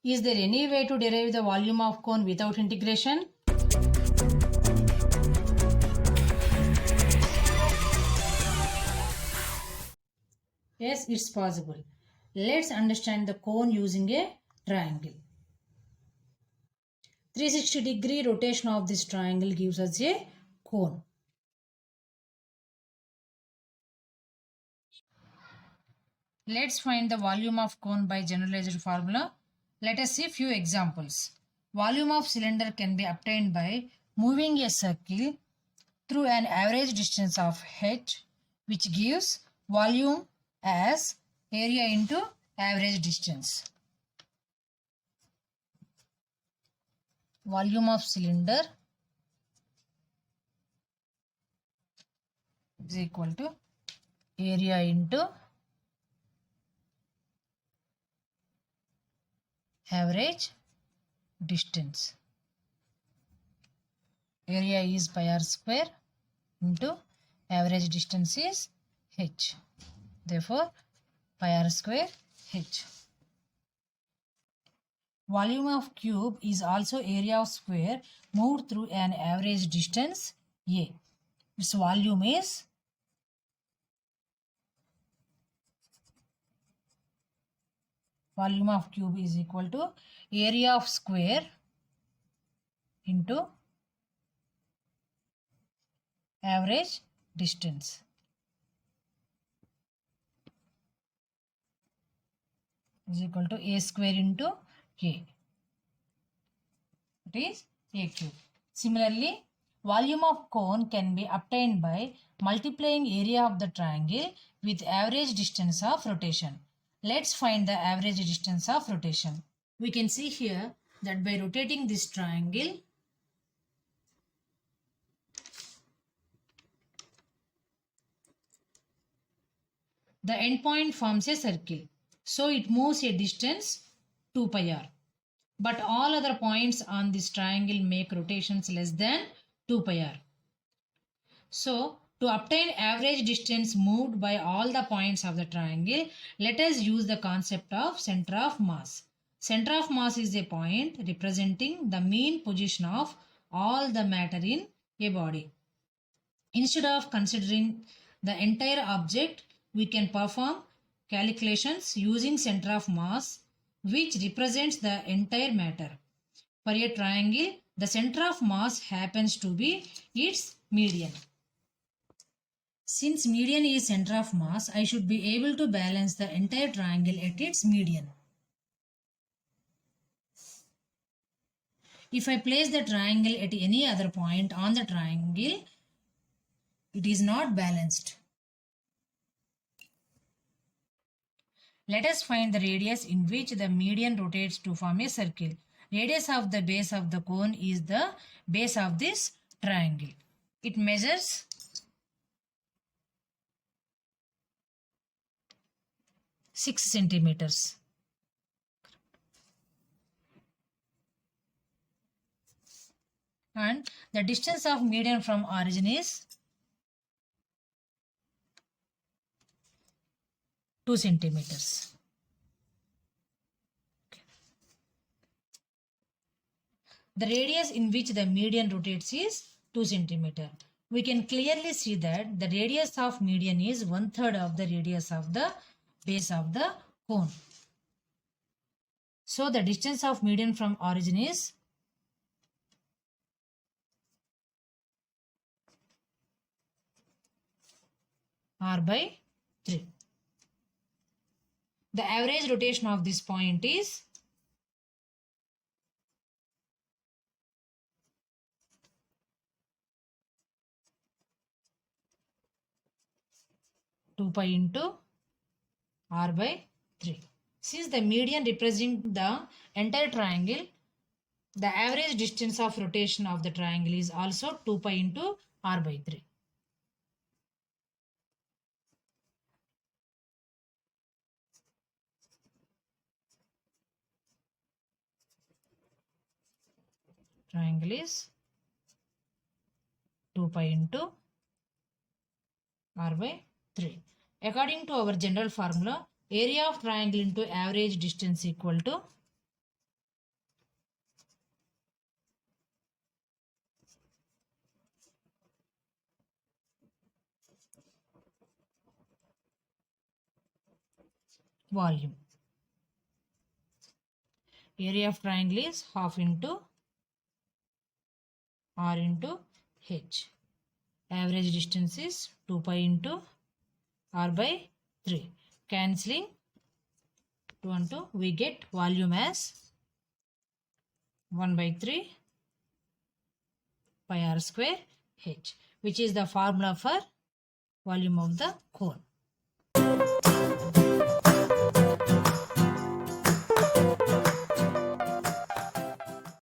Is there any way to derive the volume of cone without integration? Yes, it's possible. Let's understand the cone using a triangle. 360-degree rotation of this triangle gives us a cone. Let's find the volume of cone by generalized formula. Let us see few examples. Volume of cylinder can be obtained by moving a circle through an average distance of h, which gives volume as area into average distance. Volume of cylinder is equal to area into average distance. Area is pi r square into average distance is h. Therefore, pi r square h. Volume of cube is also area of square moved through an average distance a. Its volume is volume of cube is equal to area of square into average distance. Is equal to a square into a. It is a cube. Similarly, volume of cone can be obtained by multiplying area of the triangle with average distance of rotation. Let's find the average distance of rotation. We can see here that by rotating this triangle, the endpoint forms a circle. So it moves a distance 2 pi r. But all other points on this triangle make rotations less than 2 pi r. So to obtain average distance moved by all the points of the triangle, let us use the concept of center of mass. Center of mass is a point representing the mean position of all the matter in a body. Instead of considering the entire object, we can perform calculations using center of mass, which represents the entire matter. For a triangle, the center of mass happens to be its median. Since median is center of mass, I should be able to balance the entire triangle at its median. If I place the triangle at any other point on the triangle, it is not balanced. Let us find the radius in which the median rotates to form a circle. Radius of the base of the cone is the base of this triangle. It measures 6 centimeters. And the distance of median from origin is 2 centimeters. The radius in which the median rotates is 2 centimeter. We can clearly see that the radius of median is 1/3 of the radius of the base of the cone. So the distance of median from origin is r by 3. The average rotation of this point is 2 pi into r by 3. Since the median represents the entire triangle, the average distance of rotation of the triangle is also 2 pi into r by 3. Triangle is 2 pi into r by 3. According to our general formula, area of triangle into average distance equal to volume. Area of triangle is half into r into h. Average distance is 2 pi into r by 3. Cancelling 2 and 2, we get volume as 1 by 3 pi r square h, which is the formula for volume of the cone.